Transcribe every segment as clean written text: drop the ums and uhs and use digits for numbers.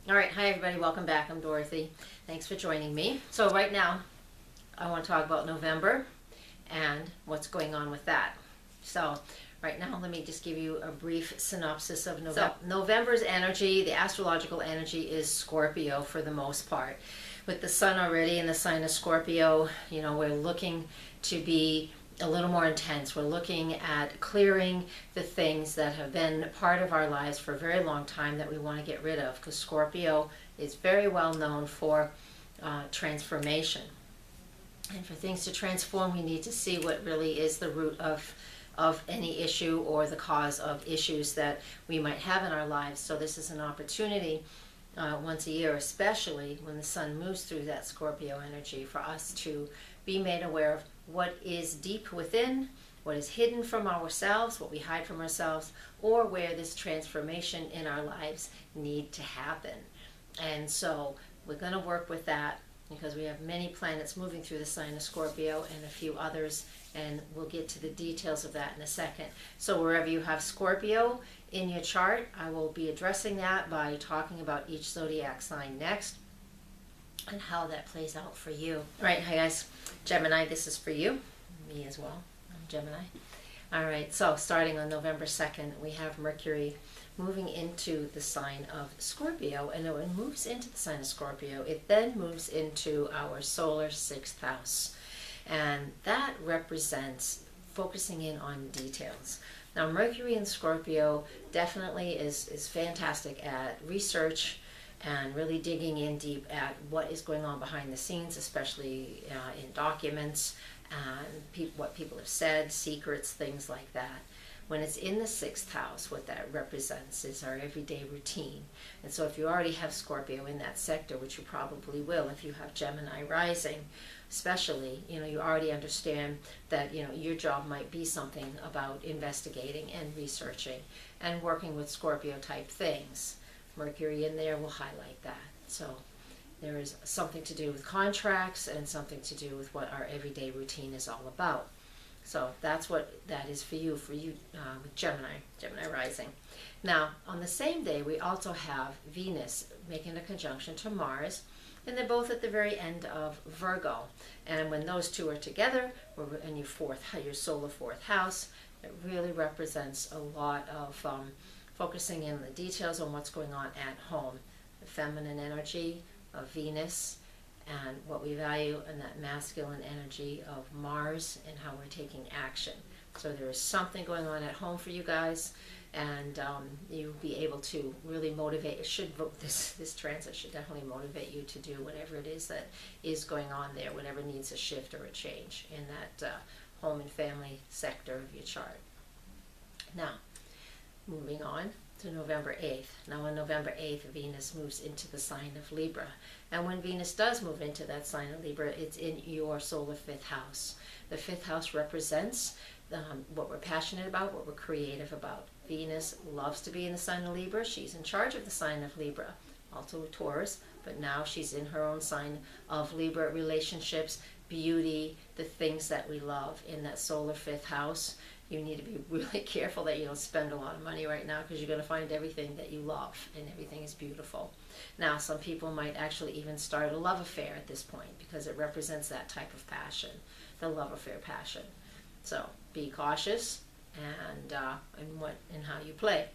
All right, hi everybody, welcome back. I'm Dorothy. Thanks for joining me. So right now, I want to talk about November and what's going on with that. So right now, let me just give you a brief synopsis of November. So November's energy, the astrological energy, is Scorpio for the most part. With the sun already in the sign of Scorpio, we're looking to be a little more intense. We're looking at clearing the things that have been part of our lives for a very long time that we want to get rid of, because Scorpio is very well known for transformation. And for things to transform, we need to see what really is the root of any issue or the cause of issues that we might have in our lives. So this is an opportunity once a year, especially when the sun moves through that Scorpio energy, for us to be made aware of what is deep within, what is hidden from ourselves, what we hide from ourselves, or where this transformation in our lives need to happen. And so we're going to work with that because we have many planets moving through the sign of Scorpio and a few others, and we'll get to the details of that in a second. So wherever you have Scorpio in your chart, I will be addressing that by talking about each zodiac sign next and how that plays out for you. All right, hi guys. Gemini, this is for you. Me as well. I'm Gemini. All right, so starting on November 2nd, we have Mercury moving into the sign of Scorpio. And when it moves into the sign of Scorpio, it then moves into our solar 6th house. And that represents focusing in on details. Now, Mercury in Scorpio definitely is fantastic at research and really digging in deep at what is going on behind the scenes, especially in documents and what people have said, secrets, things like that. When it's in the 6th house, what that represents is our everyday routine. And so if you already have Scorpio in that sector, which you probably will if you have Gemini rising, especially, you already understand that, your job might be something about investigating and researching and working with Scorpio type things. Mercury in there will highlight that. So there is something to do with contracts and something to do with what our everyday routine is all about. So that's what that is for you with Gemini rising. Now, on the same day, we also have Venus making a conjunction to Mars, and they're both at the very end of Virgo. And when those two are together, we're in your solar 4th house, it really represents a lot of focusing in the details on what's going on at home. The feminine energy of Venus and what we value in that masculine energy of Mars and how we're taking action. So there is something going on at home for you guys, and you'll be able to really motivate. This transit should definitely motivate you to do whatever it is that is going on there, whatever needs a shift or a change in that home and family sector of your chart. Now, moving on to November 8th. Now on November 8th, Venus moves into the sign of Libra. And when Venus does move into that sign of Libra, it's in your solar 5th house. The 5th house represents what we're passionate about, what we're creative about. Venus loves to be in the sign of Libra. She's in charge of the sign of Libra, also Taurus, but now she's in her own sign of Libra. Relationships, beauty, the things that we love in that solar 5th house. You need to be really careful that you don't spend a lot of money right now, because you're going to find everything that you love and everything is beautiful. Now, some people might actually even start a love affair at this point because it represents that type of passion, the love affair passion. So be cautious and how you play.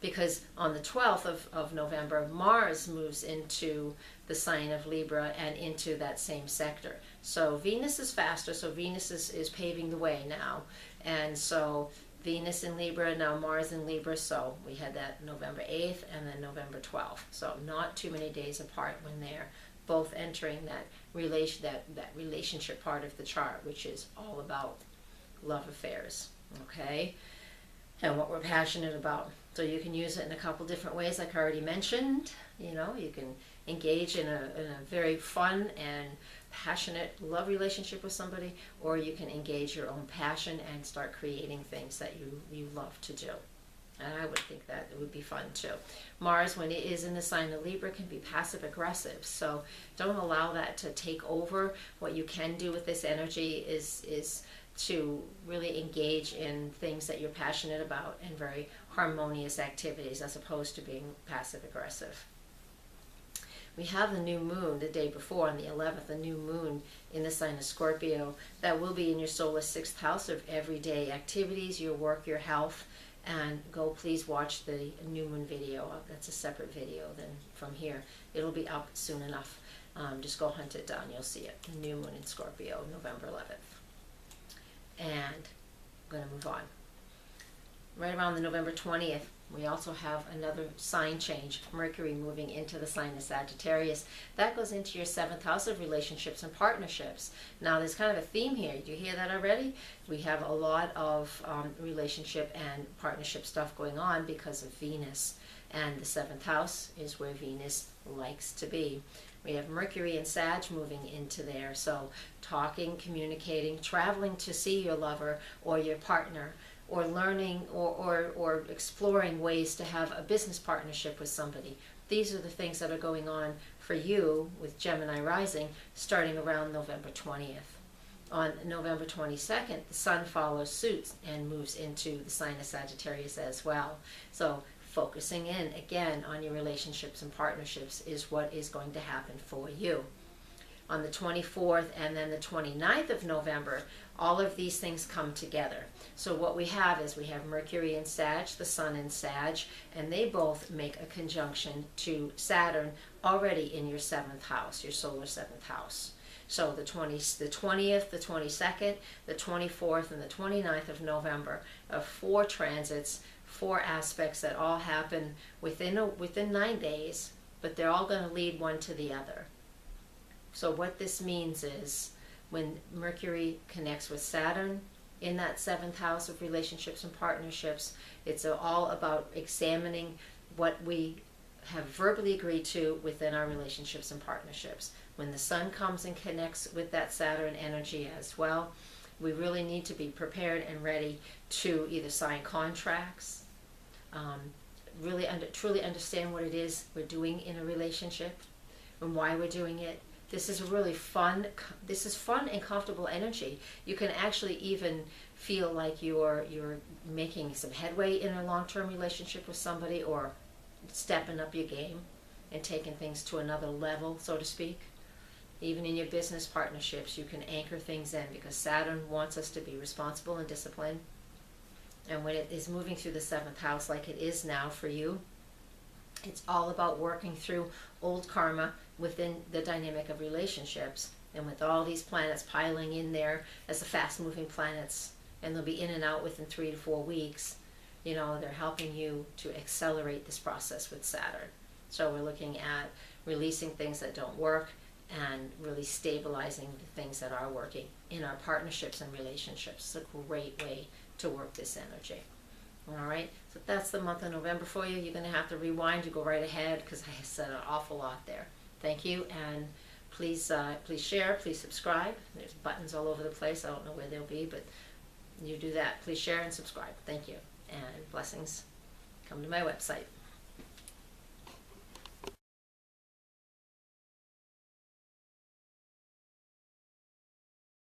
Because on the 12th of November, Mars moves into the sign of Libra and into that same sector. So Venus is faster, so Venus is paving the way now. And so Venus in Libra, now Mars in Libra, so we had that November 8th and then November 12th. So not too many days apart when they're both entering that relationship part of the chart, which is all about love affairs, okay? And what we're passionate about. So you can use it in a couple different ways, like I already mentioned. You can engage in a very fun and passionate love relationship with somebody, or you can engage your own passion and start creating things that you love to do. And I would think that it would be fun too. Mars, when it is in the sign of Libra, can be passive aggressive. So don't allow that to take over. What you can do with this energy is to really engage in things that you're passionate about and very harmonious activities, as opposed to being passive aggressive. we have the new moon the day before on the 11th, the new moon in the sign of Scorpio. That will be in your solar 6th house of everyday activities, your work, your health. And go please watch the new moon video. That's a separate video than from here. It'll be up soon enough. Just go hunt it down. You'll see it. The new moon in Scorpio, November 11th. And I'm going to move on. Right around the November 20th, we also have another sign change. Mercury moving into the sign of Sagittarius. That goes into your 7th house of relationships and partnerships. Now there's kind of a theme here. Did you hear that already? We have a lot of relationship and partnership stuff going on because of Venus. And the 7th house is where Venus likes to be. We have Mercury and Sag moving into there. So talking, communicating, traveling to see your lover or your partner, or learning or exploring ways to have a business partnership with somebody. These are the things that are going on for you with Gemini rising starting around November 20th. On November 22nd, the Sun follows suit and moves into the sign of Sagittarius as well. So focusing in again on your relationships and partnerships is what is going to happen for you. On the 24th and then the 29th of November, all of these things come together. So what we have is we have Mercury in Sag, the Sun in Sag, and they both make a conjunction to Saturn already in your 7th house, your solar 7th house. So the 20th, the 22nd, the 24th, and the 29th of November are 4 transits, 4 aspects that all happen within 9 days, but they're all going to lead one to the other. So what this means is when Mercury connects with Saturn in that 7th house of relationships and partnerships, it's all about examining what we have verbally agreed to within our relationships and partnerships. When the Sun comes and connects with that Saturn energy as well, we really need to be prepared and ready to either sign contracts, truly understand what it is we're doing in a relationship and why we're doing it. This is really fun. This is fun and comfortable energy. You can actually even feel like you're making some headway in a long-term relationship with somebody, or stepping up your game and taking things to another level, so to speak. Even in your business partnerships, you can anchor things in because Saturn wants us to be responsible and disciplined. And when it is moving through the 7th house like it is now for you, it's all about working through old karma within the dynamic of relationships. And with all these planets piling in there as the fast-moving planets, and they'll be in and out within 3 to 4 weeks, you know, they're helping you to accelerate this process with Saturn. So we're looking at releasing things that don't work and really stabilizing the things that are working in our partnerships and relationships. It's a great way to work this energy. All right, so that's the month of November for you. You're going to have to rewind. You go right ahead because I said an awful lot there. Thank you, and please share, please subscribe. There's buttons all over the place. I don't know where they'll be, but you do that. Please share and subscribe. Thank you, and blessings. Come to my website.